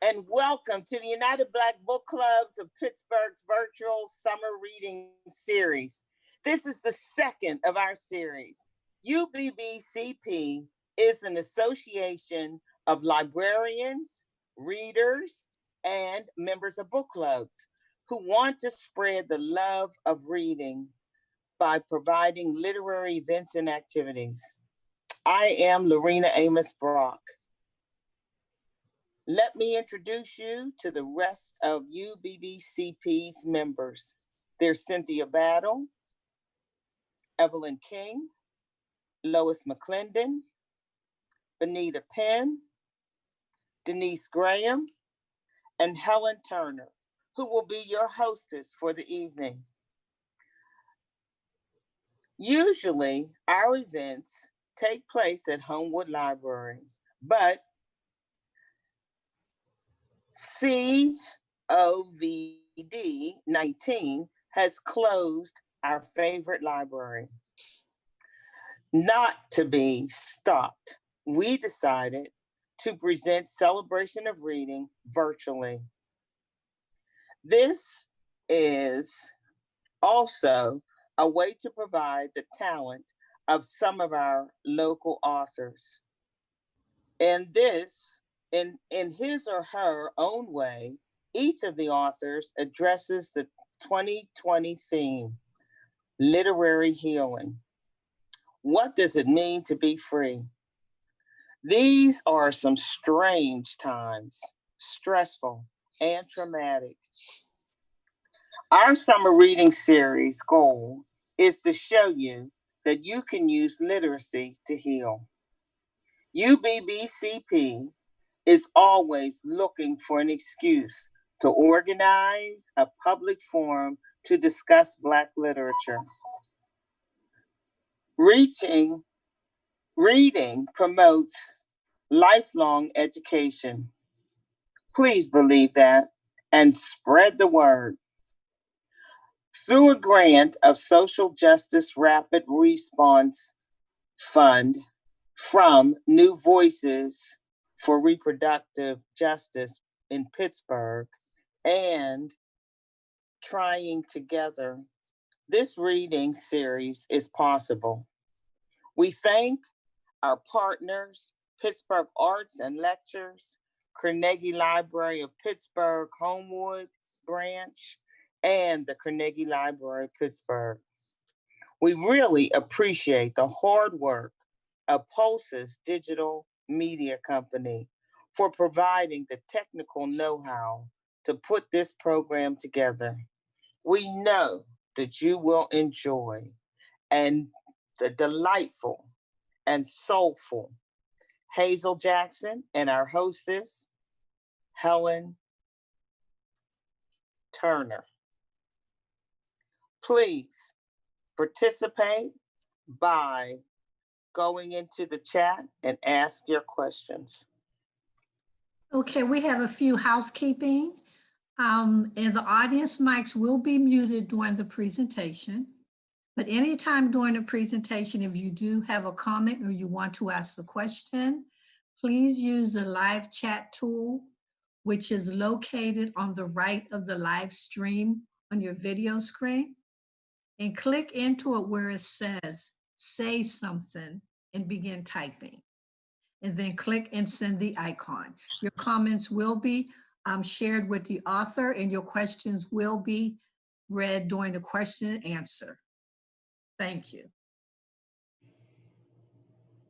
and welcome to the United Black Book Clubs of Pittsburgh's virtual summer reading series. This is the second of our series. UBBCP is an association of librarians, readers, and members of book clubs who want to spread the love of reading by providing literary events and activities. I am Lorena Amos Brock. Let me introduce you to the rest of UBBCP's members. There's Cynthia Battle, Evelyn King, Lois McClendon, Benita Penn, Denise Graham, and Helen Turner, who will be your hostess for the evening. Usually, our events take place at Homewood Library, but COVID-19 has closed our favorite library. Not to be stopped, we decided to present Celebration of Reading virtually. This is also a way to provide the talent of some of our local authors. And this, in his or her own way, each of the authors addresses the 2020 theme, literary healing. What does it mean to be free? These are some strange times, stressful and traumatic. Our summer reading series goal is to show you that you can use literacy to heal. UBBCP is always looking for an excuse to organize a public forum to discuss Black literature. Reading promotes lifelong education. Please believe that and spread the word. Through a grant of Social Justice Rapid Response Fund from New Voices for Reproductive Justice in Pittsburgh and Trying Together, this reading series is possible. We thank our partners, Pittsburgh Arts and Lectures, Carnegie Library of Pittsburgh Homewood Branch, and the Carnegie Library of Pittsburgh. We really appreciate the hard work of Pulse's digital media company for providing the technical know-how to put this program together. We know that you will enjoy and the delightful and soulful Hazel Jackson and our hostess, Helen Turner. Please participate by going into the chat and ask your questions. Okay, we have a few housekeeping. And the audience mics will be muted during the presentation. But anytime during the presentation, if you do have a comment or you want to ask a question, please use the live chat tool, which is located on the right of the live stream on your video screen, and click into it where it says, say something, and begin typing. And then click and send the icon. Your comments will be shared with the author, and your questions will be read during the question and answer. Thank you.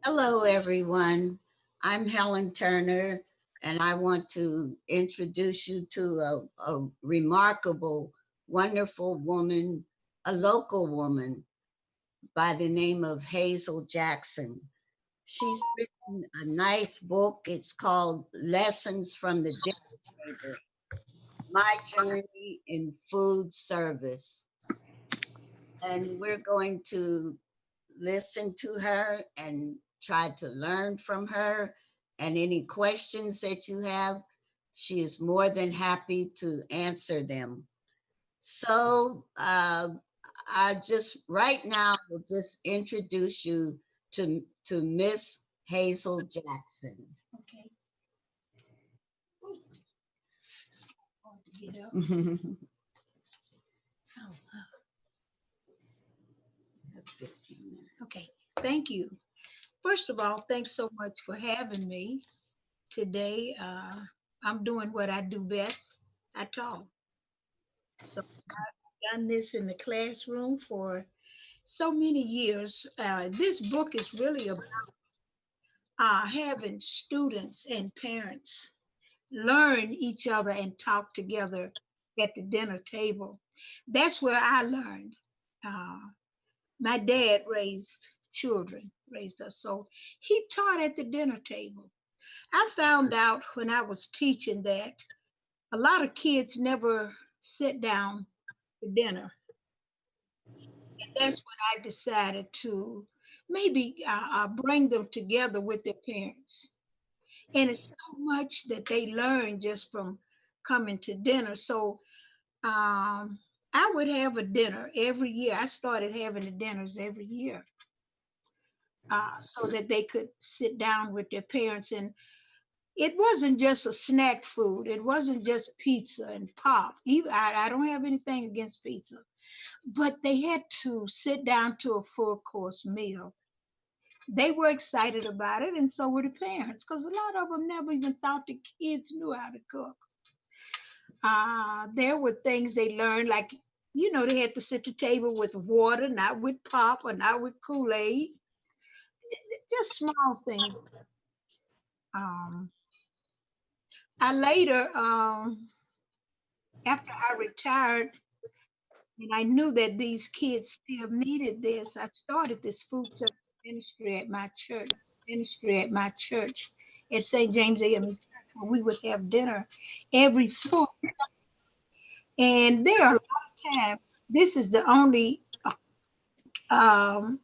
Hello, everyone. I'm Helen Turner, and I want to introduce you to a remarkable, wonderful woman, a local woman by the name of Hazel Jackson. She's written a nice book. It's called Lessons from the Dinner Table, My Journey in Food Service. And we're going to listen to her and try to learn from her. And any questions that you have, she is more than happy to answer them. So I just right now will just introduce you to Miss Hazel Jackson. Okay. Oh, wow. 15 minutes. Okay, thank you. First of all, thanks so much for having me today. I'm doing what I do best. I talk. So I've done this in the classroom for so many years. This book is really about having students and parents learn each other and talk together at the dinner table. That's where I learned. Uh, my dad raised children, raised us. So he taught at the dinner table. I found out when I was teaching that a lot of kids never sit down for dinner. And that's when I decided to maybe bring them together with their parents. And it's so much that they learn just from coming to dinner. So I would have a dinner every year. I started having the dinners every year so that they could sit down with their parents. And it wasn't just a snack food. It wasn't just pizza and pop. Even I don't have anything against pizza, but they had to sit down to a full course meal. They were excited about it, and so were the parents, because a lot of them never even thought the kids knew how to cook. There were things they learned, like, they had to sit at the table with water, not with pop or not with Kool-Aid, just small things. Um, I later, after I retired, and I knew that these kids still needed this, I started this food service ministry at my church, at St. James AME Church, where we would have dinner every fourth. And there are a lot of times, this is the only hallmark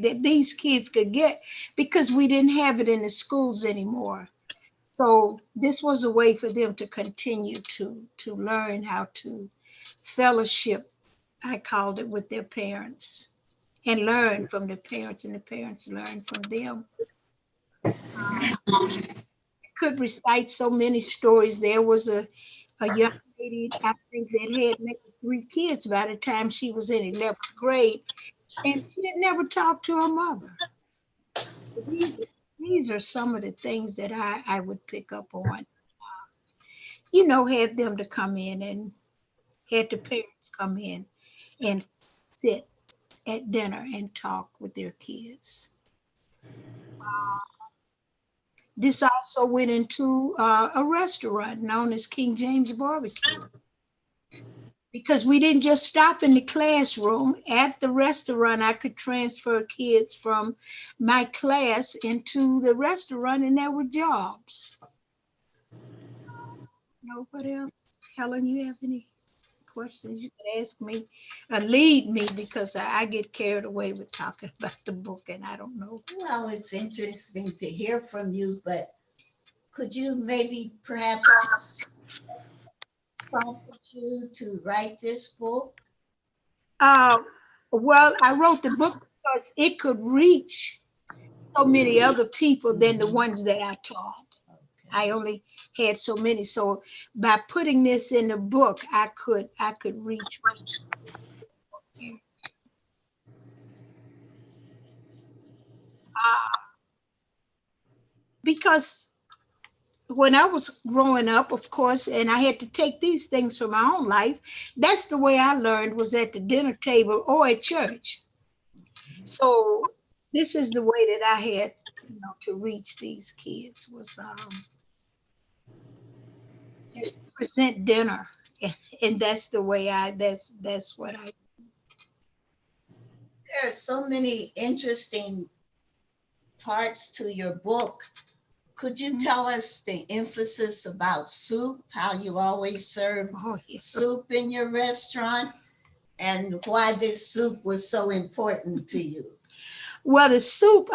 that these kids could get, because we didn't have it in the schools anymore. So this was a way for them to continue to learn how to fellowship, I called it, with their parents, and learn from the parents, and the parents learn from them. I could recite so many stories. There was a young lady, I think, that had maybe 3 kids by the time she was in 11th grade, and she had never talked to her mother. These are some of the things that I would pick up on. Had them to come in, and had the parents come in and sit at dinner and talk with their kids. This also went into a restaurant known as King James Barbecue, because we didn't just stop in the classroom. At the restaurant, I could transfer kids from my class into the restaurant, and there were jobs. What else? Helen, you have any questions you could ask me? Lead me, because I get carried away with talking about the book, and I don't know. Well, it's interesting to hear from you, but could you maybe perhaps prompted you to write this book? Well, I wrote the book because it could reach so many other people than the ones that I taught. Okay. I only had so many. So by putting this in the book, I could reach. Because when I was growing up, of course, and I had to take these things from my own life, that's the way I learned, was at the dinner table or at church. So this is the way that I had, to reach these kids, was just present dinner. And that's the way that's what I. There are so many interesting parts to your book. Could you tell us the emphasis about soup, how you always serve soup in your restaurant, and why this soup was so important to you? Well, the soup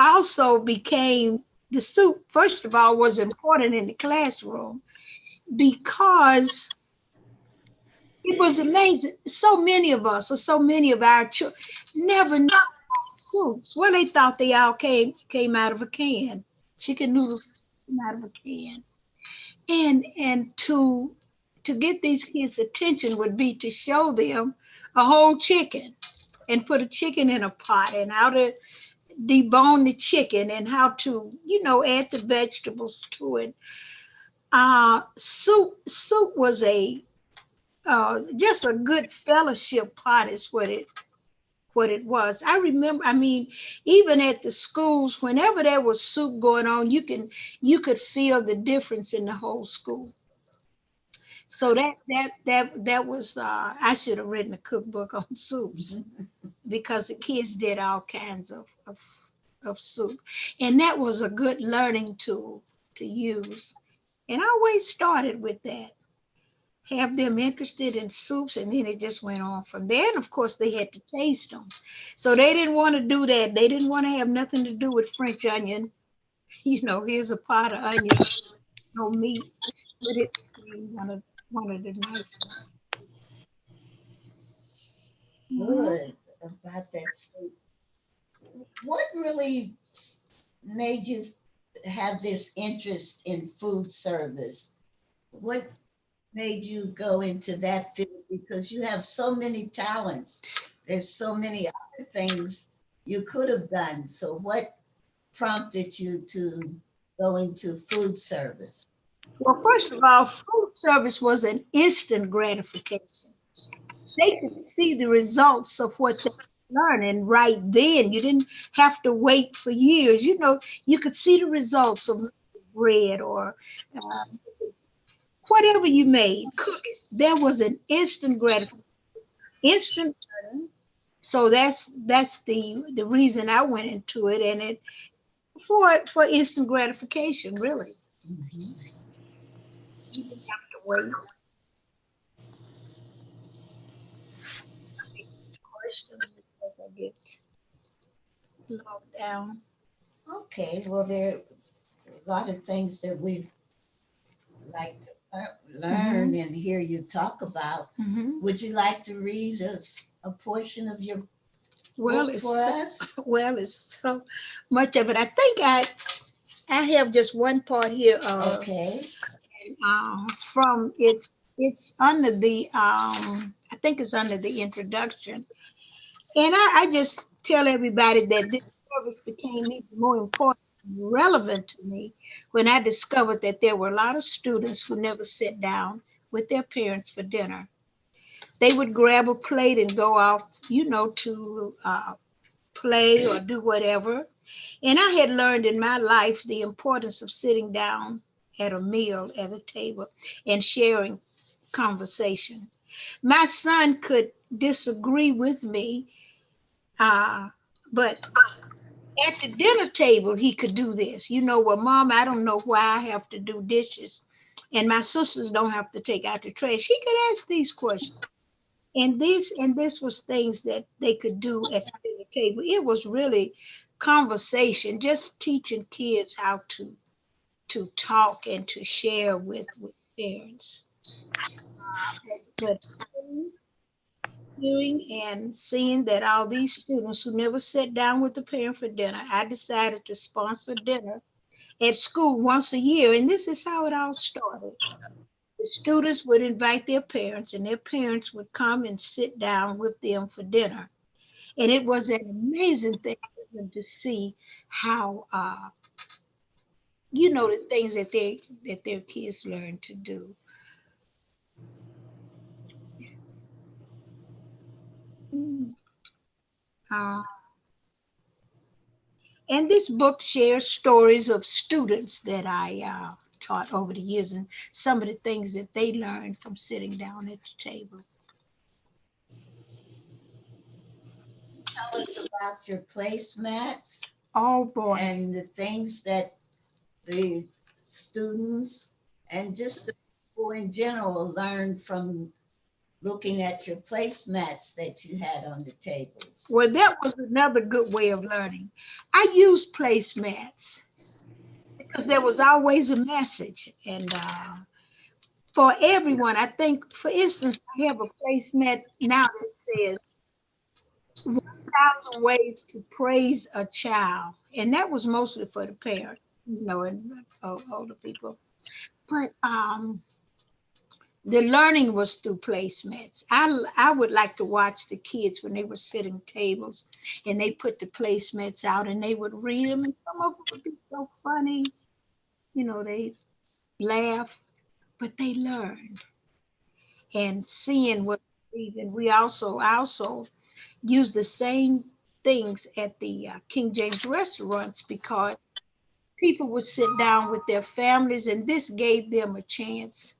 first of all, was important in the classroom, because it was amazing. So many of us, or so many of our children, never knew soups. Well, they thought they all came out of a can. Chicken noodles came out of a can. And to to get these kids' attention would be to show them a whole chicken and put a chicken in a pot and how to debone the chicken and how to, add the vegetables to it. Soup was just a good fellowship pot is what it was. I remember, even at the schools, whenever there was soup going on, you could feel the difference in the whole school. So that was I should have written a cookbook on soups because the kids did all kinds of soup. And that was a good learning tool to use. And I always started with that. Have them interested in soups, and then it just went on from there. And of course, they had to taste them. So they didn't want to do that. They didn't want to have nothing to do with French onion. Here's a pot of onion, no meat. But it's one of the nice. Good about that soup. What really made you have this interest in food service? What made you go into that field? Because you have so many talents. There's so many other things you could have done. So what prompted you to go into food service? Well, first of all, food service was an instant gratification. They could see the results of what they were learning right then. You didn't have to wait for years. You could see the results of bread or whatever you made, cookies. There was an instant gratification, instant learning. So that's the reason I went into it, and it for instant gratification, really. Mhm. You didn't have to wait. Questions because I get logged down. Okay, well, there are a lot of things that we'd like to learn and hear you talk about. Would you like to read a portion of your Well, book it's for so, us? well, it's so much of it. I think I have just one part here. Okay. From it's under the I think it's under the introduction, and I just tell everybody that this service became even more important, relevant to me when I discovered that there were a lot of students who never sat down with their parents for dinner. They would grab a plate and go off, to play or do whatever. And I had learned in my life the importance of sitting down at a meal at a table and sharing conversation. My son could disagree with me, but at the dinner table, he could do this. Well, Mom, I don't know why I have to do dishes and my sisters don't have to take out the trash. He could ask these questions. And this was things that they could do at the dinner table. It was really conversation, just teaching kids how to talk and to share with parents. But hearing and seeing that all these students who never sat down with the parent for dinner, I decided to sponsor dinner at school once a year. And this is how it all started. The students would invite their parents, and their parents would come and sit down with them for dinner. And it was an amazing thing for them to see how, the things that their kids learn to do. Uh, and this book shares stories of students that I taught over the years and some of the things that they learned from sitting down at the table. Tell us about your placemats. Oh boy. And the things that the students and just the people in general learned from looking at your placemats that you had on the tables. Well, that was another good way of learning. I used placemats because there was always a message. And for everyone, I think, for instance, I have a placemat now that says 1,000 ways to praise a child. And that was mostly for the parents, and older people. But the learning was through placemats. I would like to watch the kids when they were sitting tables and they put the placemats out and they would read them, and some of them would be so funny. You know, they laugh, but they learned. And seeing what and we also use the same things at the King James restaurants, because people would sit down with their families and this gave them a chance.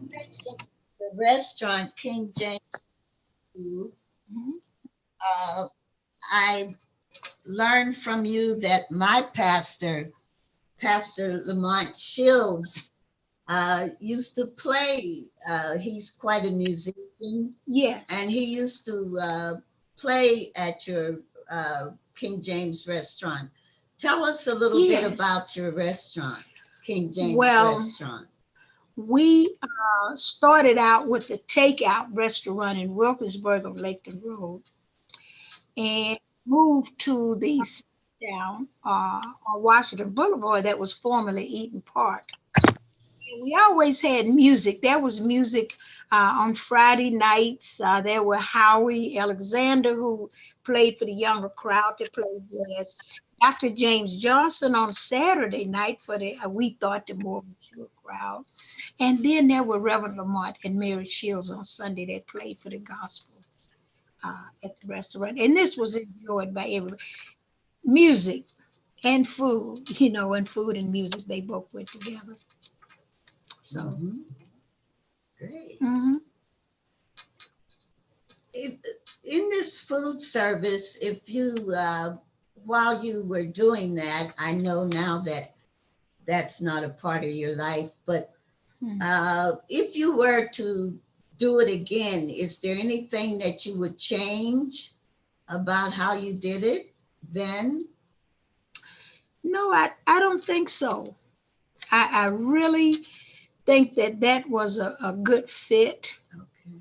You mentioned the restaurant King James Food. Mhm. I learned from you that my pastor, Pastor Lamont Shields, used to play. He's quite a musician, Yes. and he used to play at your King James restaurant. Tell us a little bit Yes. about your restaurant, King James Well, restaurant. We started out with the takeout restaurant in Wilkinsburg on Lakeland Road and moved to the down on Washington Boulevard that was formerly Eaton Park. And we always had music. There was music on Friday nights. There were Howie Alexander, who played for the younger crowd that played jazz. Dr. James Johnson on Saturday night for the, we thought, the more mature crowd. And then there were Reverend Lamont and Mary Shields on Sunday that played for the gospel at the restaurant. And this was enjoyed by everybody. Music and food, you know, and food and music, they both went together. So, Great. mhm. In this food service, if you, while you were doing that, I know now that that's not a part of your life, but if you were to do it again, is there anything that you would change about how you did it then? No, I don't think so. I really think that that was a good fit. Okay.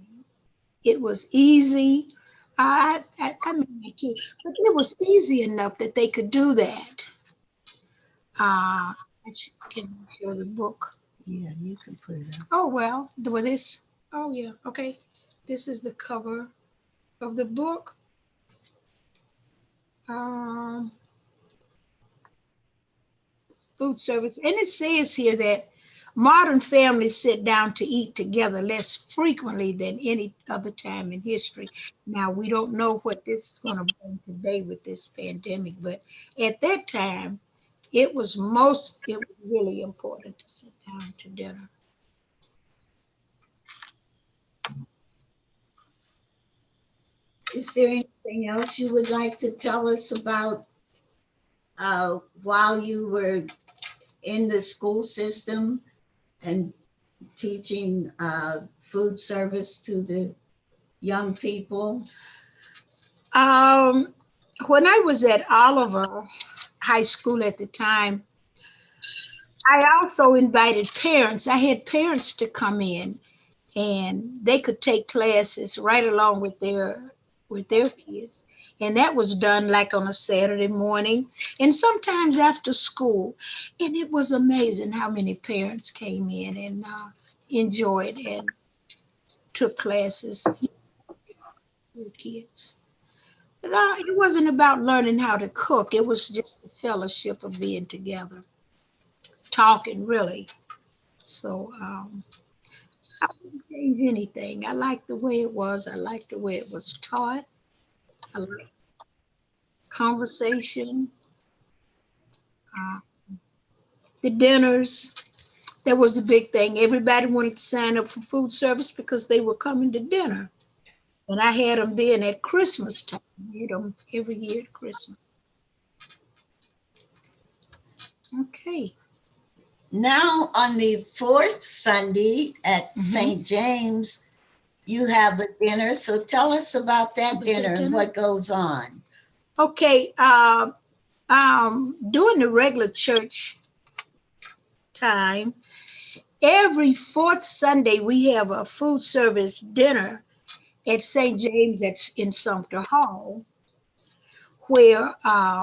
It was easy. I mean it too, but it was easy enough that they could do that. Can show the book. Yeah, you can put it up. Oh well, with this. Oh yeah, okay. This is the cover of the book. Food service, and it says here that modern families sit down to eat together less frequently than any other time in history. Now, we don't know what this is going to bring today with this pandemic, but at that time, it was really important to sit down to dinner. Is there anything else you would like to tell us about while you were in the school system and teaching food service to the young people? When I was at Oliver High School at the time, I also invited parents. I had parents to come in, and they could take classes right along with their kids. And that was done like on a Saturday morning and sometimes after school. And it was amazing how many parents came in and enjoyed and took classes with kids. But, it wasn't about learning how to cook. It was just the fellowship of being together, talking really. So I wouldn't change anything. I like the way it was. I like the way it was taught. I like conversation. Uh, the dinners, that was the big thing. Everybody wanted to sign up for food service because they were coming to dinner. And I had them then at Christmas time. I had them every year at Christmas. Okay. Now on the fourth Sunday at St. James, you have a dinner. So tell us about that dinner and what goes on. Okay. During the regular church time, every fourth Sunday we have a food service dinner at St. James in Sumter Hall, where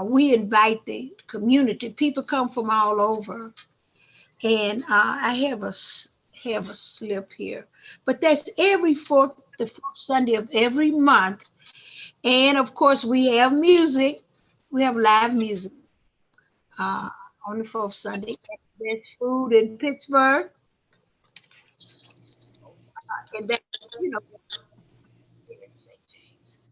we invite the community. People come from all over, and I have a slip here, but that's the fourth Sunday of every month. And of course, we have music. We have live music uh, on the fourth Sunday. There's food in Pittsburgh, and that, you know, in St. James.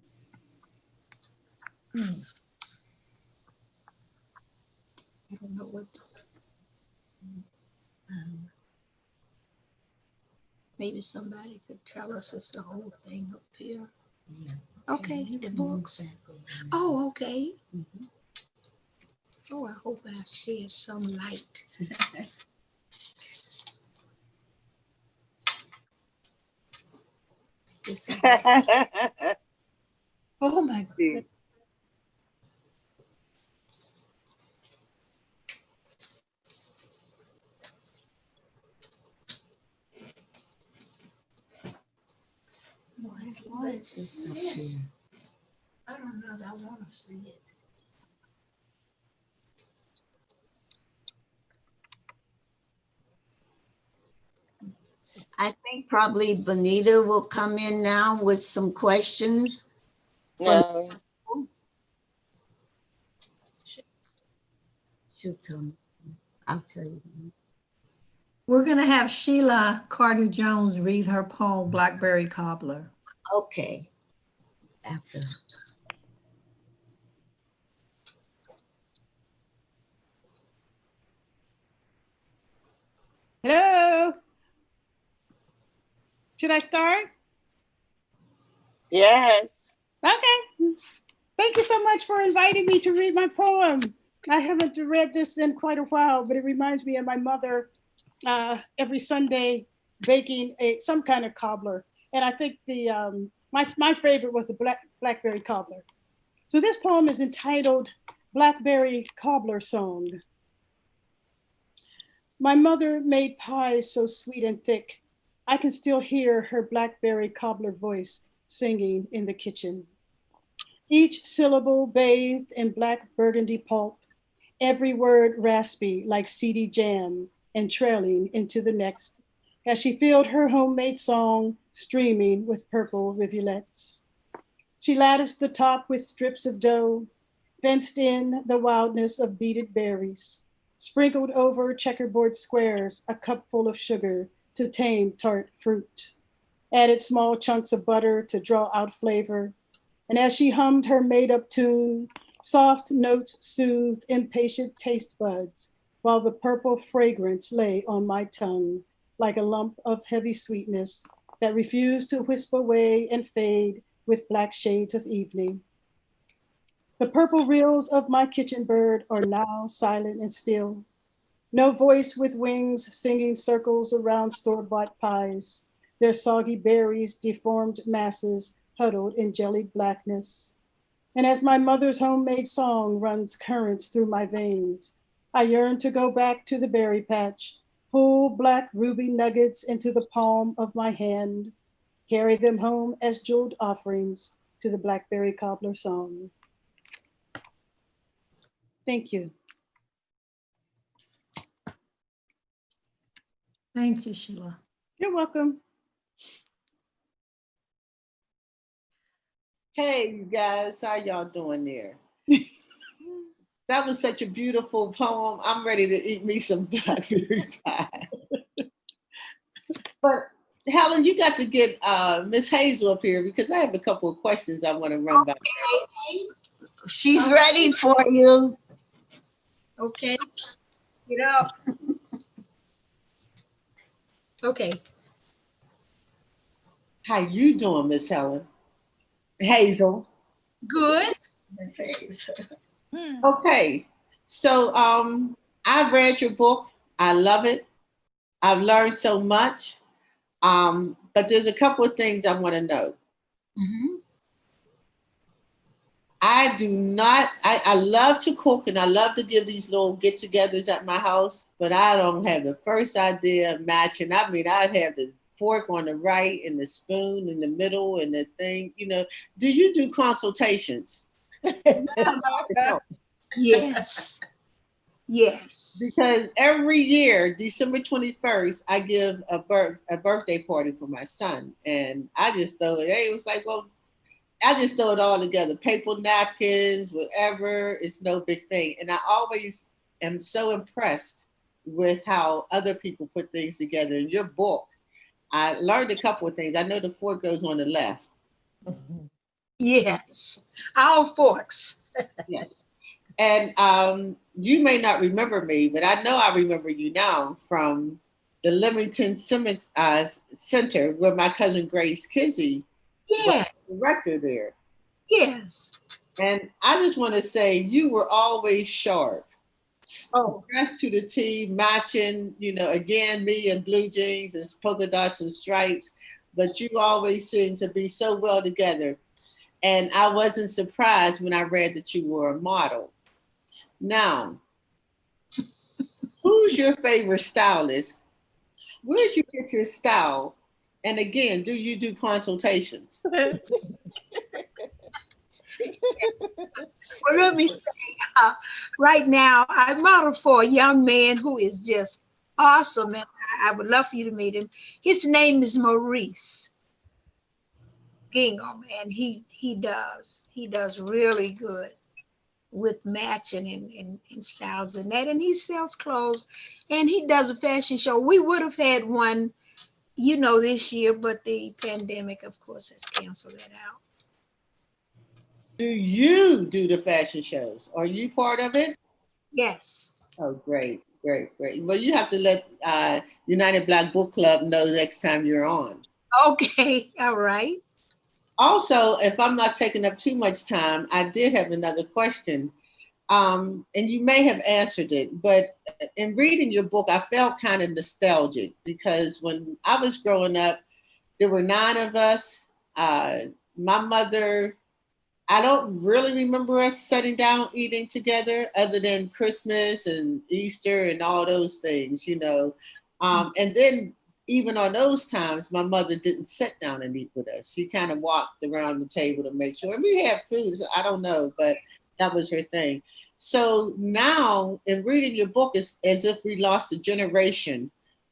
I don't know what. Maybe somebody could tell us it's the whole thing up here. Yeah. Okay, the books. Oh, okay. Oh, I hope I shed some light. Oh my goodness. What is this up here? I don't know. I want to see it. I think probably Bonita will come in now with some questions. No. She'll tell me. I'll tell you. We're going to have Sheila Carter Jones read her poem, Blackberry Cobbler. Okay. After. Hello. Should I start? Yes. Okay. Thank you so much for inviting me to read my poem. I haven't read this in quite a while, but it reminds me of my mother every Sunday baking some kind of cobbler. And I think my favorite was the blackberry cobbler. So this poem is entitled Blackberry Cobbler Song. My mother made pies so sweet and thick, I can still hear her blackberry cobbler voice singing in the kitchen. Each syllable bathed in black burgundy pulp, every word raspy like seedy jam and trailing into the next, as she filled her homemade song streaming with purple rivulets. She latticed the top with strips of dough, fenced in the wildness of beaded berries, sprinkled over checkerboard squares a cupful of sugar to tame tart fruit, added small chunks of butter to draw out flavor, and as she hummed her made-up tune, soft notes soothed impatient taste buds, while the purple fragrance lay on my tongue like a lump of heavy sweetness that refused to wisp away and fade with black shades of evening. The purple rills of my kitchen bird are now silent and still. No voice with wings singing circles around store-bought pies, their soggy berries deformed masses huddled in jellied blackness. And as my mother's homemade song runs currents through my veins, I yearn to go back to the berry patch, pull black ruby nuggets into the palm of my hand, carry them home as jeweled offerings to the blackberry cobbler song. Thank you. Thank you, Sheila. You're welcome. Hey, you guys, how y'all doing there? That was such a beautiful poem. I'm ready to eat me some blackberry pie. But Helen, you got to get Miss Hazel up here because I have a couple of questions I want to run by. She's ready for you. Okay. Get up. Okay. How you doing, Miss Helen? Hazel. Good. Miss Hazel. Okay, so I've read your book. I love it. I've learned so much. But there's a couple of things I want to know. I love to cook and I love to give these little get-togethers at my house, but I don't have the first idea matching. I mean, I'd have the fork on the right and the spoon in the middle and the thing, you know. Do you do consultations? Yes. Yes. Because every year, December 21st, I give a birthday party for my son. And I just throw it, it was like, well, I just throw it all together. Paper napkins, whatever, it's no big thing. And I always am so impressed with how other people put things together. In your book, I learned a couple of things. I know the fork goes on the left. Yes. All forks. Yes. And you may not remember me, but I know I remember you now from the Leamington Simmons Center, where my cousin Grace Kizzy was Yeah. the director there. Yes. And I just want to say you were always sharp. Oh. Dressed to the T, matching, again, me in blue jeans and polka dots and stripes, but you always seemed to be so well together. And I wasn't surprised when I read that you were a model. Now, who's your favorite stylist? Where did you get your style? And again, do you do consultations? Well, let me say, right now, I model for a young man who is just awesome, and I would love for you to meet him. His name is Maurice Gingham, and he does really good with matching and styles and that, and he sells clothes, and he does a fashion show. We would have had one, this year, but the pandemic, of course, has canceled that out. Do you do the fashion shows? Are you part of it? Yes. Oh, great, great, great. Well, you have to let United Black Book Club know next time you're on. Okay, all right. Also, if I'm not taking up too much time, I did have another question. And you may have answered it, but in reading your book, I felt kind of nostalgic because when I was growing up, there were 9 of us. My mother, I don't really remember us sitting down eating together other than Christmas and Easter and all those things, And then even on those times, my mother didn't sit down and eat with us. She kind of walked around the table to make sure. And we had food, so I don't know, but that was her thing. So now in reading your book, it's as if we lost a generation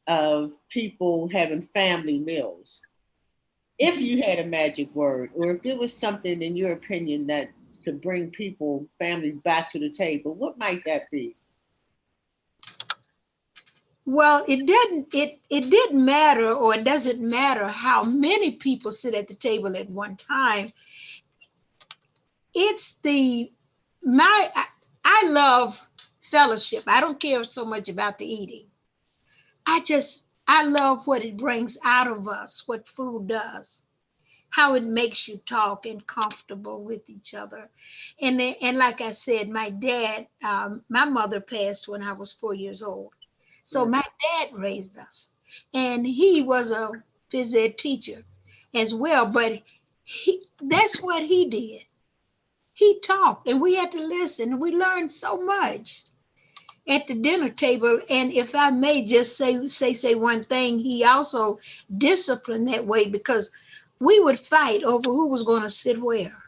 of people having family meals. If you had a magic word, or if there was something in your opinion that could bring families back to the table, what might that be? Well, it didn't matter, or it doesn't matter how many people sit at the table at one time. It's I love fellowship. I don't care so much about the eating. I love what it brings out of us, what food does, how it makes you talk and comfortable with each other. And like I said, my mother passed when I was 4 years old. So my dad raised us, and he was a phys ed teacher as well, but that's what he did. He talked and we had to listen. We learned so much at the dinner table. And if I may just say one thing, he also disciplined that way, because we would fight over who was going to sit where.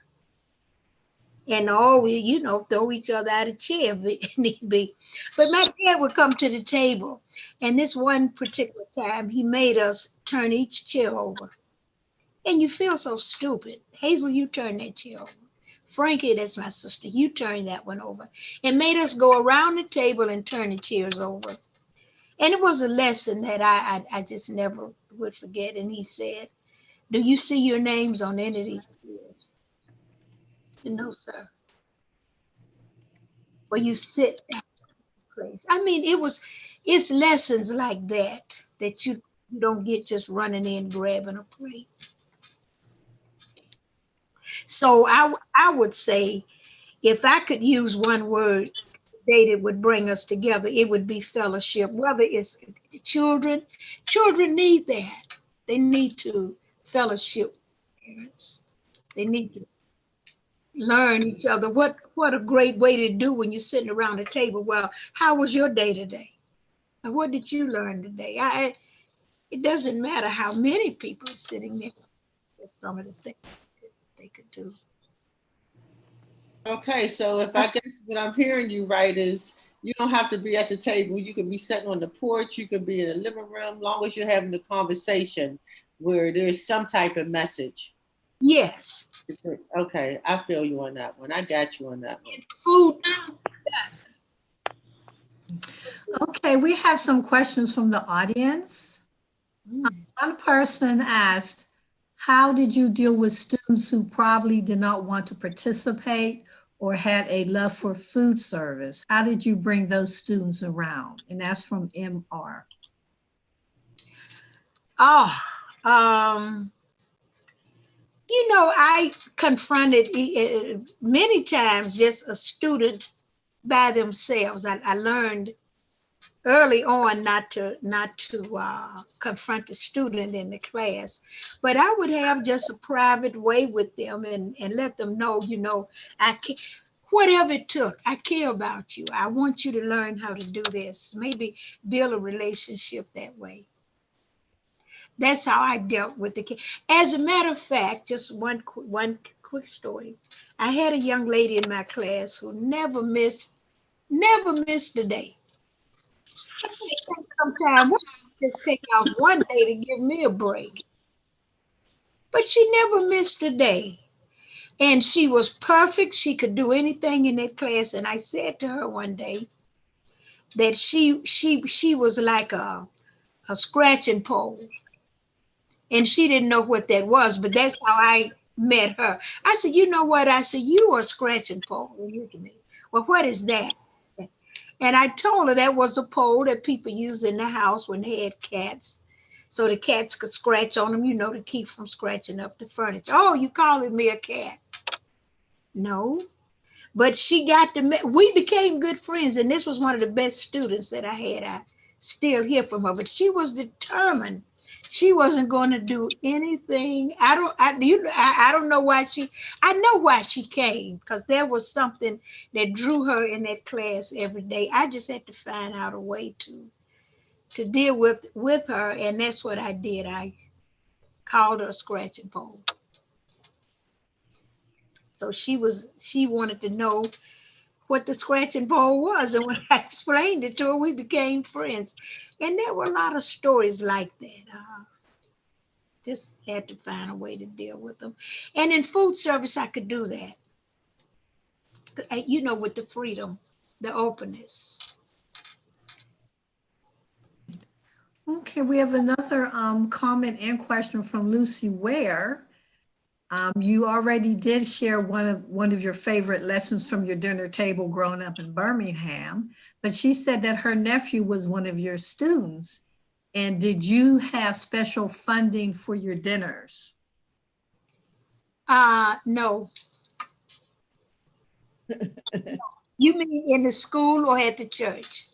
And we, throw each other out of chair if need be. But my dad would come to the table, and this one particular time, he made us turn each chair over. And you feel so stupid. Hazel, you turn that chair over. Frankie, that's my sister, you turn that one over. And made us go around the table and turn the chairs over. And it was a lesson that I just never would forget. And he said, "Do you see your names on any of these chairs?" No, sir. Well, you sit at the place. I mean, it's lessons like that you don't get just running in grabbing a plate. So I would say, if I could use one word that would bring us together, it would be fellowship. Whether it's children, children need that. They need to fellowship with parents. They need to learn each other. What a great way to do when you're sitting around a table. Well, how was your day today? And what did you learn today? It doesn't matter how many people are sitting there. There's some of the things they could do. Okay, so if I guess what I'm hearing you right is you don't have to be at the table. You can be sitting on the porch. You can be in the living room, long as you're having a conversation where there's some type of message. Yes. Okay, I feel you on that one. I got you on that one. Food. Yes. Okay, we have some questions from the audience. One person asked, how did you deal with students who probably did not want to participate or had a love for food service? How did you bring those students around? And that's from MR. Oh, I confronted many times just a student by themselves. I learned early on not to confront the student in the class, but I would have just a private way with them and let them know, I can, whatever it took, I care about you. I want you to learn how to do this. Maybe build a relationship that way. That's how I dealt with the kid. As a matter of fact, just one quick story. I had a young lady in my class who never missed a day. Sometimes just take out one day to give me a break. But she never missed a day. And she was perfect. She could do anything in that class. And I said to her one day that she was like a scratching pole. And she didn't know what that was, but that's how I met her. I said, you know what? I said, you are a scratching pole. Well, what is that? And I told her that was a pole that people use in the house when they had cats. So the cats could scratch on them, to keep from scratching up the furniture. Oh, you calling me a cat? No. But we became good friends. And this was one of the best students that I had. I still hear from her, but she was determined. She wasn't going to do anything. I don't know why I know why she came, because there was something that drew her in that class every day. I just had to find out a way to deal with her. And that's what I did. I called her a scratching pole. So she wanted to know what the scratching pole was. And when I explained it to her, we became friends. And there were a lot of stories like that. Just had to find a way to deal with them. And in food service, I could do that. With the freedom, the openness. Okay, we have another comment and question from Lucy Ware. You already did share one of your favorite lessons from your dinner table growing up in Birmingham, but she said that her nephew was one of your students. And did you have special funding for your dinners? No. You mean in the school or at the church?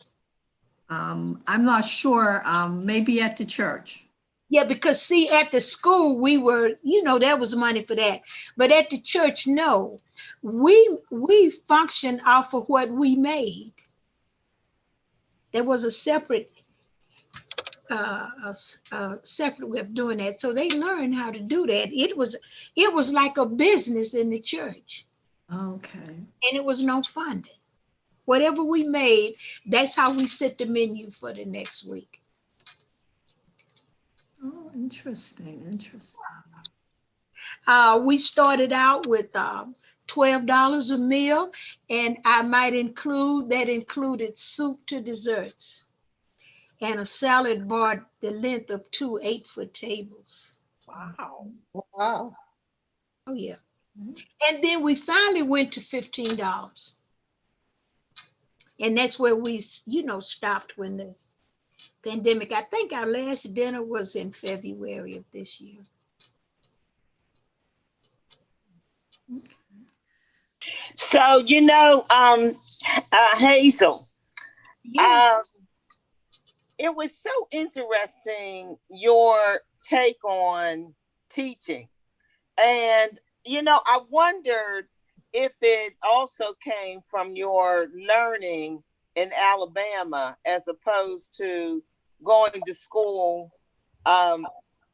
I'm not sure, maybe at the church. Yeah, because see, at the school, we were, there was money for that. But at the church, no. We functioned off of what we made. There was a separate separate way of doing that. So they learned how to do that. It was like a business in the church. Okay. And it was no funding. Whatever we made, that's how we set the menu for the next week. Oh, interesting. We started out with $12 a meal, and I might included soup to desserts and a salad bar the length of 2 8-foot tables. Wow. Wow. Oh yeah. And then we finally went to $15. And that's where we, stopped when the pandemic. I think our last dinner was in February of this year. So, Hazel, Yes. it was so interesting, your take on teaching. And, I wondered if it also came from your learning in Alabama as opposed to going to school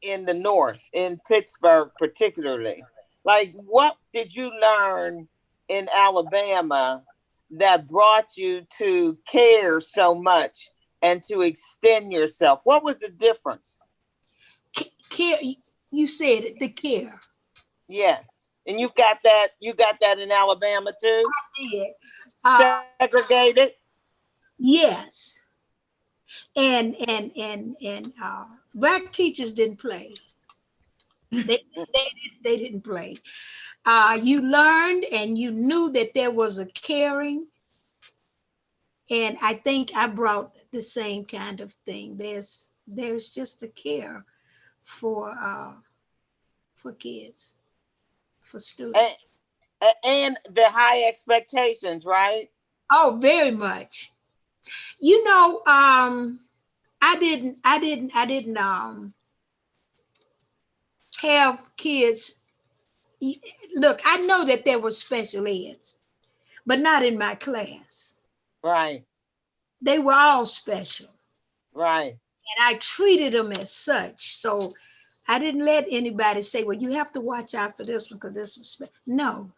in the North, in Pittsburgh particularly. Like, what did you learn in Alabama that brought you to care so much and to extend yourself? What was the difference? Care, you said it, the care. Yes. And you got that in Alabama too? Yeah. Segregated? Yes. And Black teachers didn't play. They didn't play. You learned and you knew that there was a caring, and I think I brought the same kind of thing. There's just a care for kids, for students. And the high expectations, right? Oh, very much. You know, I didn't have kids. Look, I know that there were special eds, but not in my class. Right. They were all special. Right. And I treated them as such. So I didn't let anybody say, well, you have to watch out for this one because this was special. No.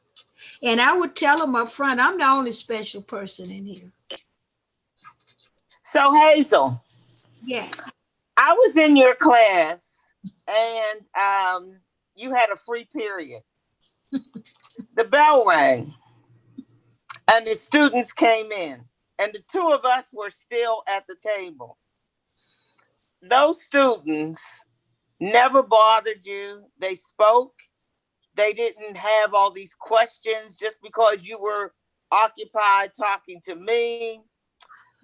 And I would tell them up front, I'm the only special person in here. So Hazel. Yes. I was in your class and you had a free period. The bell rang and the students came in and the two of us were still at the table. Those students never bothered you. They spoke. They didn't have all these questions just because you were occupied talking to me.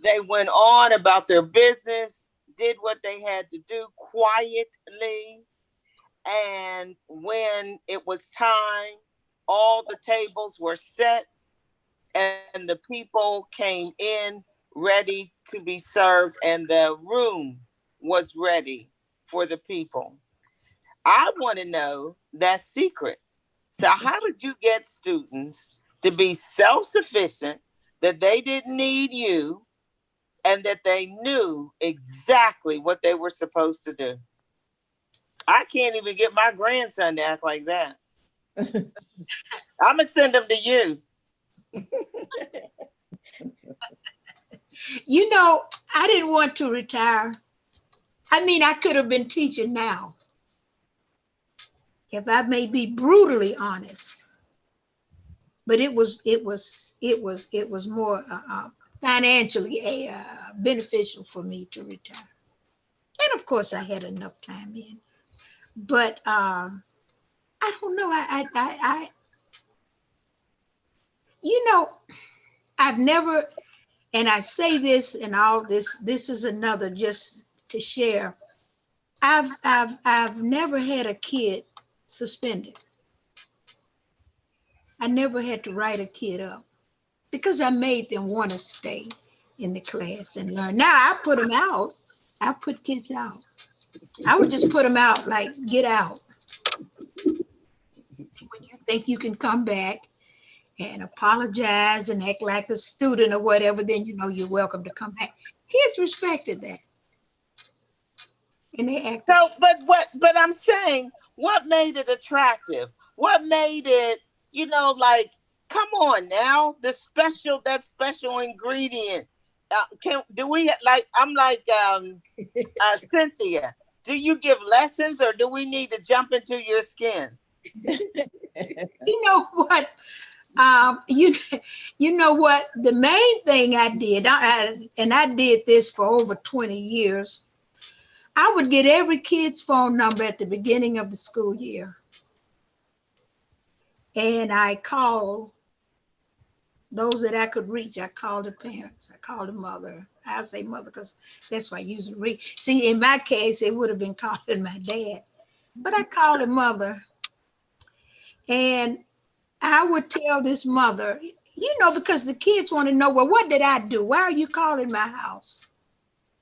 They went on about their business, did what they had to do quietly. And when it was time, all the tables were set and the people came in ready to be served and the room was ready for the people. I want to know that secret. So how did you get students to be self-sufficient, that they didn't need you, and that they knew exactly what they were supposed to do? I can't even get my grandson to act like that. I'm going to send him to you. You know, I didn't want to retire. I mean, I could have been teaching now, if I may be brutally honest. But it was more financially beneficial for me to retire. And of course, I had enough time in. But I don't know. You know, I've never, and I say this and all this. This is another just to share. I've never had a kid suspended. I never had to write a kid up because I made them want to stay in the class and learn. Now I put them out. I put kids out. I would just put them out like, get out. When you think you can come back and apologize and act like a student or whatever, then you know you're welcome to come back. Kids respected that. And they acted. So, but I'm saying, what made it attractive? What made it, you know, like, come on now, that special ingredient. Do we like, I'm like Cynthia, do you give lessons or do we need to jump into your skin? You know what? You know what? The main thing I did, and I did this for over 20 years, I would get every kid's phone number at the beginning of the school year. And I called those that I could reach. I called the parents. I called the mother. I say mother because that's what I usually read. See, in my case, it would have been calling my dad. But I called the mother. And I would tell this mother, you know, because the kids want to know, well, what did I do? Why are you calling my house?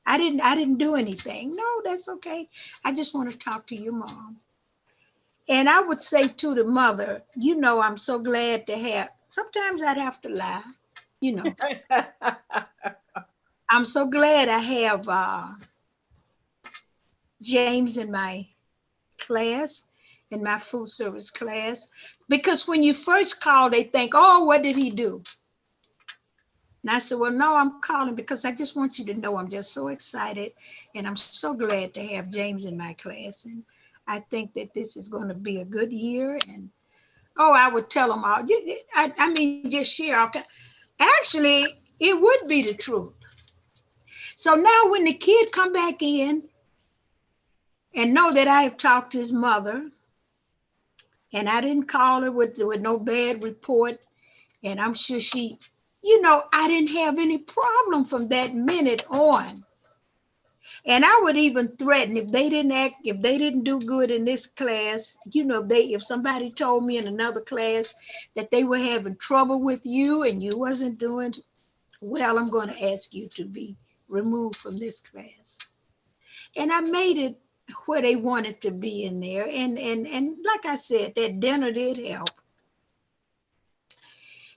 I didn't do anything. No, that's okay. I just want to talk to your mom. And I would say to the mother, you know, I'm so glad to have, sometimes I'd have to lie, you know. I'm so glad I have James in my class. in my food service class, because when you first call, they think, oh, what did he do? And I said, well, no, I'm calling because I just want you to know I'm just so excited, and I'm so glad to have James in my class. And I think that this is going to be a good year. And oh, I would tell them all. I mean, just share all. Actually, it would be the truth. So now when the kid come back in and know that I have talked to his mother, and I didn't call her with no bad report, and I'm sure she, I didn't have any problem from that minute on. And I would even threaten if they didn't do good in this class, if somebody told me in another class that they were having trouble with you and you wasn't doing well, I'm going to ask you to be removed from this class. And I made it where they wanted to be in there. And like I said, that dinner did help.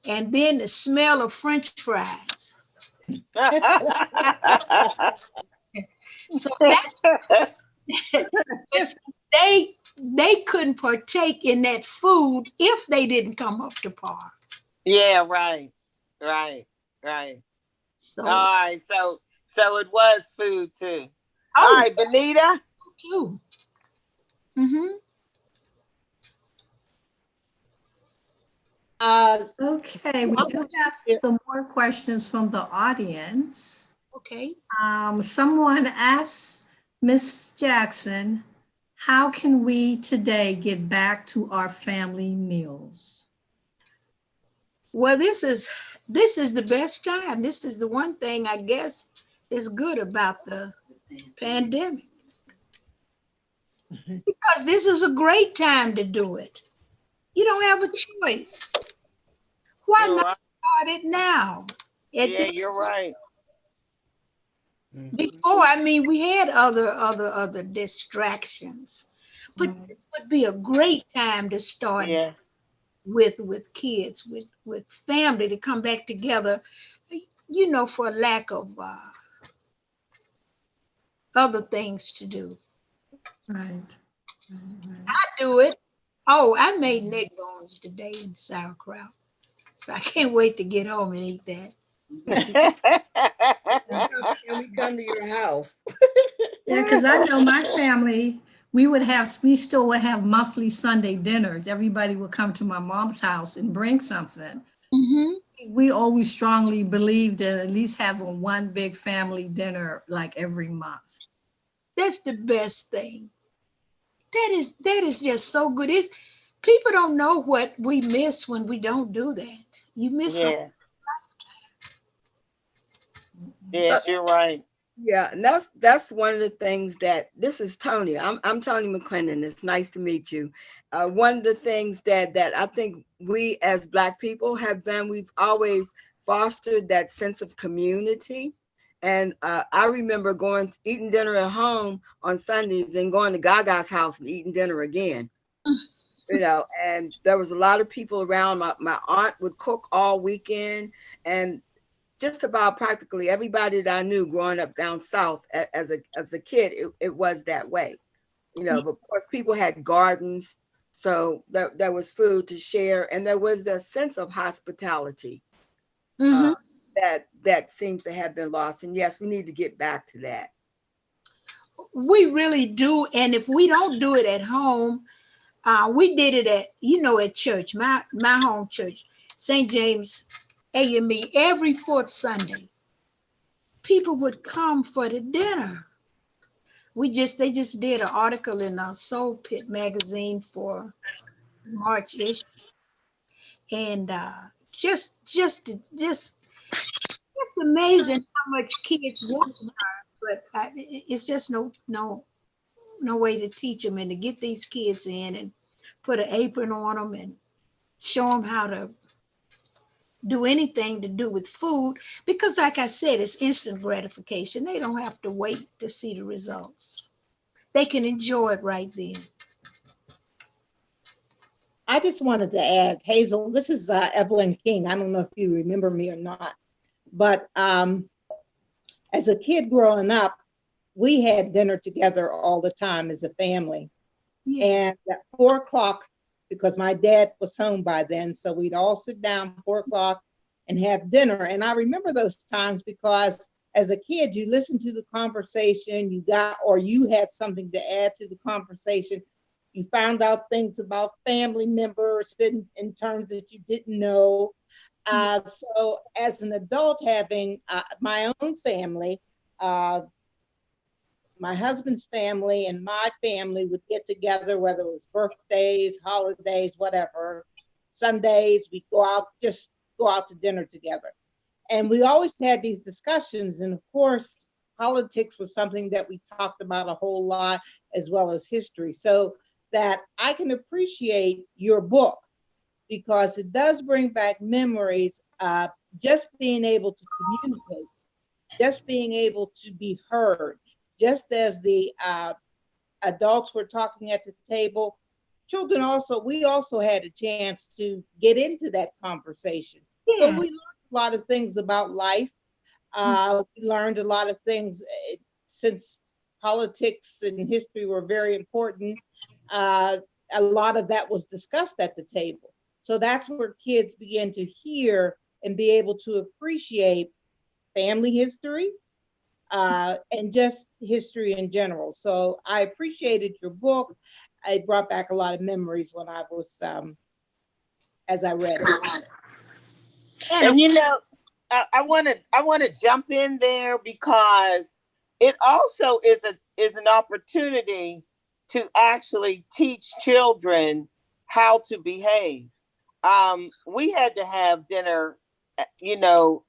And then the smell of French fries. So that, they couldn't partake in that food if they didn't come up to par. Yeah, right. So, all right, so it was food too. Oh, all right, Benita. Too. Mm-hmm. Okay, we do have some more questions from the audience. Okay. Someone asked Miss Jackson, how can we today get back to our family meals? Well, this is the best time. This is the one thing I guess is good about the pandemic. Because this is a great time to do it. You don't have a choice. Why You're not right. start it now? Yeah, you're right. Before, I mean, we had other distractions, but it would be a great time to start with kids, with family to come back together, for lack of other things to do. Right. I do it. Oh, I made neck bones today in sauerkraut. So I can't wait to get home and eat that. Can we come to your house? Yeah, because I know my family, we still would have monthly Sunday dinners. Everybody would come to my mom's house and bring something. Mm-hmm. We always strongly believed in at least having one big family dinner like every month. That's the best thing. That is just so good. People don't know what we miss when we don't do that. You miss a lifetime. Yes, you're right. Yeah, and that's one of the things that this is Tony. I'm Tony McClendon. It's nice to meet you. One of the things that I think we as Black people have done, we've always fostered that sense of community. And I remember eating dinner at home on Sundays and going to Gaga's house and eating dinner again. And there was a lot of people around. My aunt would cook all weekend, and just about practically everybody that I knew growing up down south as a kid, it was that way. But of course people had gardens, so there was food to share, and there was that sense of hospitality. Mm-hmm. That seems to have been lost. And yes, we need to get back to that. We really do. And if we don't do it at home, we did it at church, my home church, St. James AME, every fourth Sunday. People would come for the dinner. They just did an article in a Soul Pit magazine for March-ish. And just it's amazing how much kids want to learn, but it's just no way to teach them, and to get these kids in and put an apron on them and show them how to do anything to do with food, because like I said, it's instant gratification. They don't have to wait to see the results. They can enjoy it right then. I just wanted to add, Hazel, this is Evelyn King. I don't know if you remember me or not, but as a kid growing up, we had dinner together all the time as a family. Yeah. And at 4 o'clock, because my dad was home by then, so we'd all sit down 4 o'clock and have dinner. And I remember those times because as a kid, you listened to the conversation, or you had something to add to the conversation. You found out things about family members in terms that you didn't know. So as an adult, having my own family, my husband's family and my family would get together, whether it was birthdays, holidays, whatever. Sundays, we just go out to dinner together. And we always had these discussions. And of course, politics was something that we talked about a whole lot, as well as history. So that I can appreciate your book because it does bring back memories, just being able to communicate, just being able to be heard. Just as the adults were talking at the table, we also had a chance to get into that conversation. Yeah. So we learned a lot of things about life. We learned a lot of things since politics and history were very important. A lot of that was discussed at the table. So that's where kids begin to hear and be able to appreciate family history, and just history in general. So I appreciated your book. It brought back a lot of memories when I was, as I read it. And you know, I want to jump in there because it also is an opportunity to actually teach children how to behave. We had to have dinner,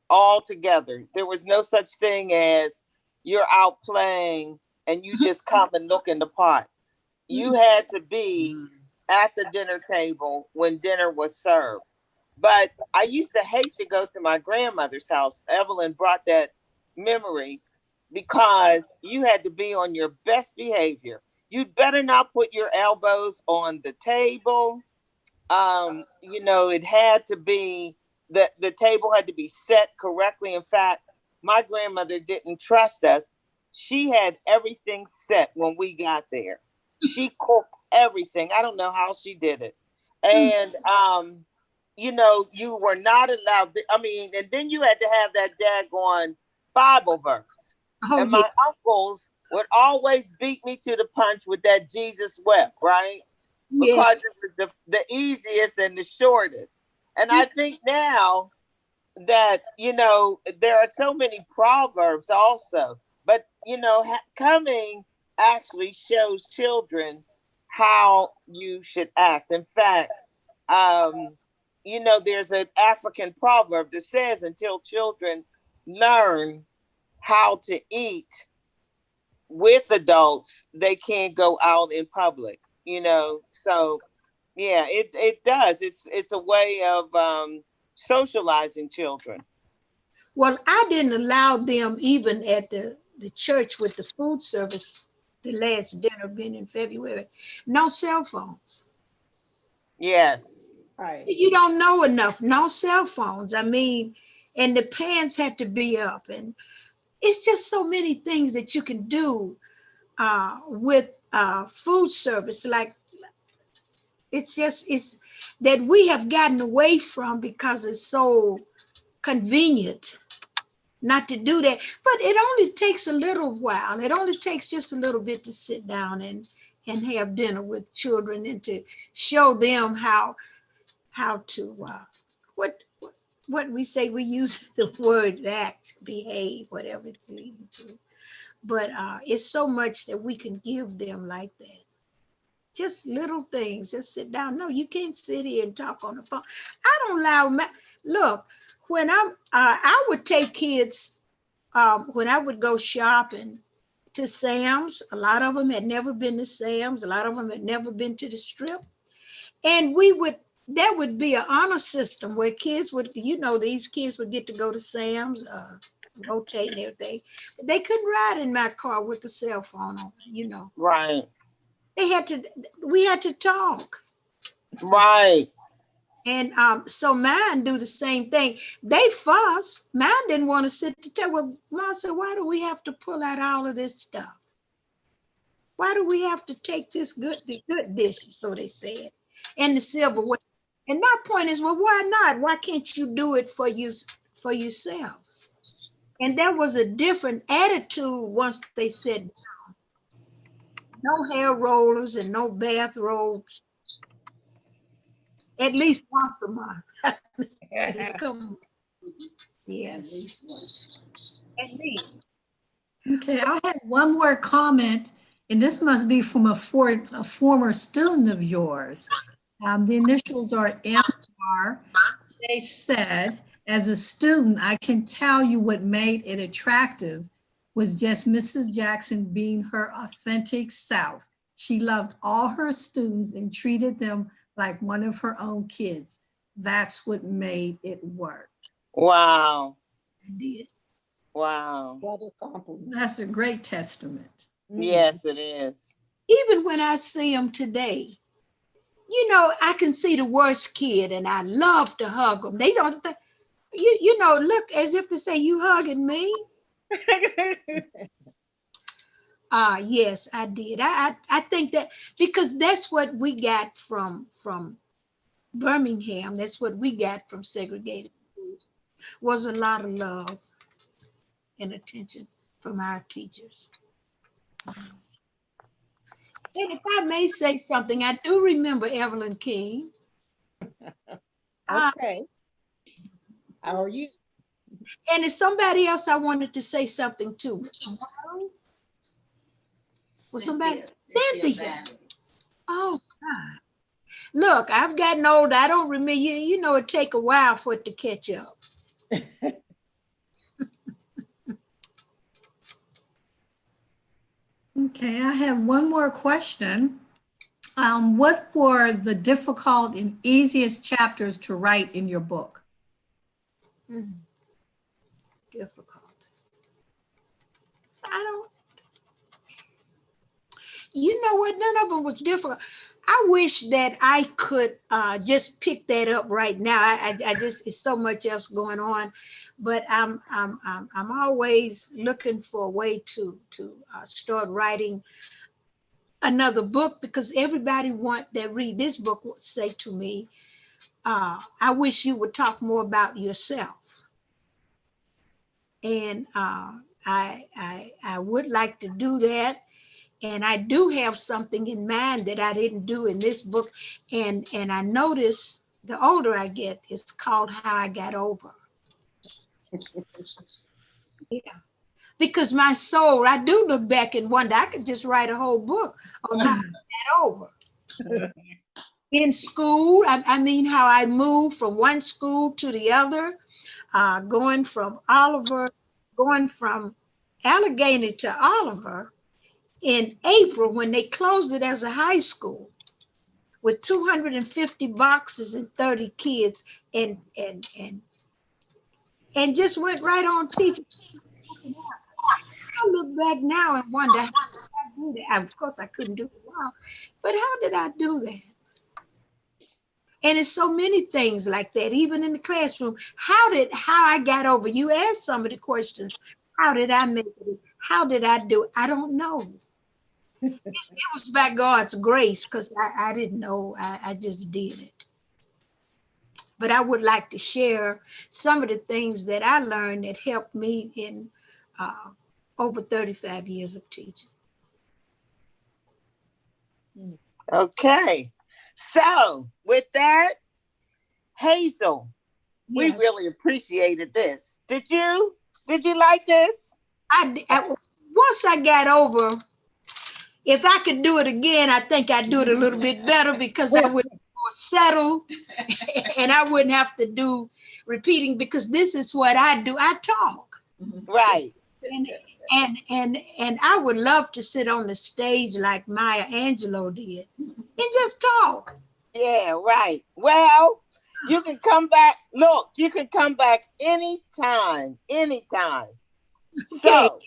all together. There was no such thing as you're out playing and you just come and look in the pot. You had to be at the dinner table when dinner was served. But I used to hate to go to my grandmother's house. Evelyn brought that memory because you had to be on your best behavior. You'd better not put your elbows on the table. It had to be the table had to be set correctly. In fact, my grandmother didn't trust us. She had everything set when we got there. She cooked everything. I don't know how she did it. And you were not allowed. And then you had to have that daggone Bible verse. Oh, and my uncles would always beat me to the punch with that Jesus wept, right? Because it was the easiest and the shortest. And I think now that, there are so many proverbs also, but, coming actually shows children how you should act. In fact, there's an African proverb that says, until children learn how to eat with adults, they can't go out in public, so yeah, it does. It's a way of socializing children. Well, I didn't allow them even at the church with the food service, the last dinner being in February, no cell phones. Yes. Right. You don't know enough, no cell phones. And the pants had to be up. And it's just so many things that you can do with food service. Like, it's that we have gotten away from because it's so convenient not to do that. But it only takes a little while. It only takes just a little bit to sit down and have dinner with children and to show them how to what we say. We use the word act, behave, whatever it's leading to. But it's so much that we can give them like that. Just little things. Just sit down. No, you can't sit here and talk on the phone. I don't allow. Look, when I would take kids when I would go shopping to Sam's. A lot of them had never been to Sam's. A lot of them had never been to the Strip, and there would be an honor system where kids would, these kids would get to go to Sam's, rotate and everything. But they couldn't ride in my car with the cell phone on. Right. We had to talk. Right. And so mine do the same thing. They fuss. Mine didn't want to sit to tell. Well, Mom said, why do we have to pull out all of this stuff? Why do we have to take the good dishes, so they said, and the silverware? And my point is, well, why not? Why can't you do it for yourselves? And there was a different attitude once they said no hair rollers and no bathrobes, at least once a month. Come, yes, at least. Okay, I had one more comment, and this must be from a former student of yours. The initials are MR. They said, as a student, I can tell you what made it attractive was just Mrs. Jackson being her authentic self. She loved all her students and treated them like one of her own kids. That's what made it work. Wow. I did. Wow. What a compliment. That's a great testament. Yes, it is. Even when I see them today, you know, I can see the worst kid and I love to hug them. They don't think, you know, look as if to say, you hugging me? Yes, I did. I think that because that's what we got from Birmingham. That's what we got from segregated schools, was a lot of love and attention from our teachers. And if I may say something, I do remember Evelyn King. Okay. How are you? And it's somebody else I wanted to say something to. Was somebody? Cynthia. Oh, God. Look, I've gotten old. I don't remember. You know, it take a while for it to catch up. Okay, I have one more question. What were the difficult and easiest chapters to write in your book? Difficult. You know what? None of them was difficult. I wish that I could just pick that up right now. I just, it's so much else going on, but I'm always looking for a way to start writing another book, because everybody that read this book would say to me, I wish you would talk more about yourself. And I would like to do that. And I do have something in mind that I didn't do in this book. And I notice the older I get, it's called How I Got Over. Yeah. Because my soul, I do look back and wonder, I could just write a whole book on how I got over. In school, I mean, how I moved from one school to the other, going from Allegheny to Oliver in April when they closed it as a high school with 250 boxes and 30 kids, and just went right on teaching. I look back now and wonder how did I do that. Of course, I couldn't do it now, but how did I do that? And it's so many things like that, even in the classroom. How I got over? You asked some of the questions. How did I make it? How did I do it? I don't know. It was by God's grace, because I didn't know. I just did it. But I would like to share some of the things that I learned that helped me in over 35 years of teaching. Okay. So with that, Hazel, we Yes. really appreciated this. Did you like this? Once I got over, if I could do it again, I think I'd do it a little bit better, because I would be more settled and I wouldn't have to do repeating, because this is what I do. I talk. Right. And I would love to sit on the stage like Maya Angelou did and just talk. Yeah, right. Well, you can come back. Look, you can come back anytime. Okay. So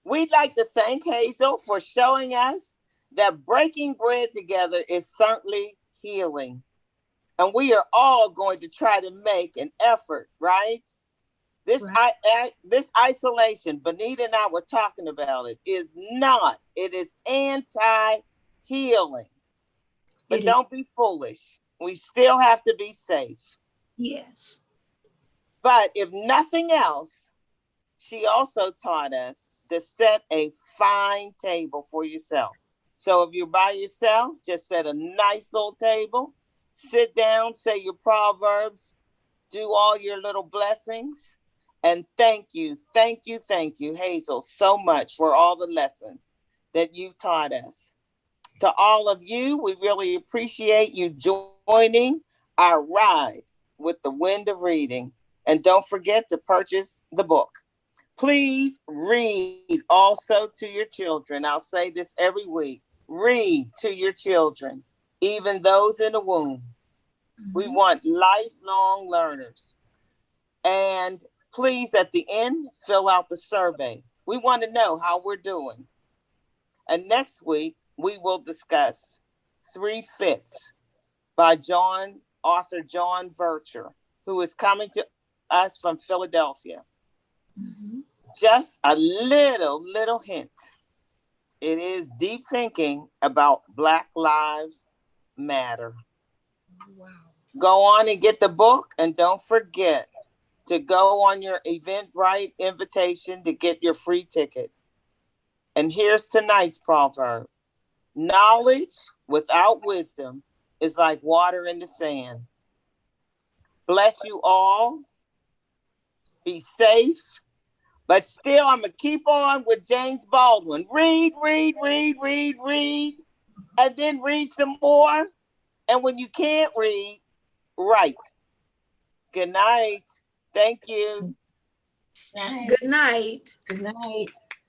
we'd like to thank Hazel for showing us that breaking bread together is certainly healing. And we are all going to try to make an effort, right? This Right. this isolation, Bonita and I were talking about it, is not. It is anti-healing. But It is. don't be foolish. We still have to be safe. Yes. But if nothing else, she also taught us to set a fine table for yourself. So if you're by yourself, just set a nice little table, sit down, say your proverbs, do all your little blessings. And thank you, Hazel, so much for all the lessons that you've taught us. To all of you, we really appreciate you joining our ride with the wind of reading. And don't forget to purchase the book. Please read also to your children. I'll say this every week. Read to your children, even those in the womb. We Mhm. want lifelong learners. And please, at the end, fill out the survey. We want to know how we're doing. And next week, we will discuss Three Fifths by author John Vercher, who is coming to us from Philadelphia. Mhm. Just a little hint. It is deep thinking about Black Lives Matter. Wow. Go on and get the book, and don't forget to go on your Eventbrite invitation to get your free ticket. And here's tonight's proverb: knowledge without wisdom is like water in the sand. Bless you all. Be safe. But still, I'm going to keep on with James Baldwin. Read, read, read, read, read, and then read some more. And when you can't read, write. Good night. Thank you. Night. Good night. Good night.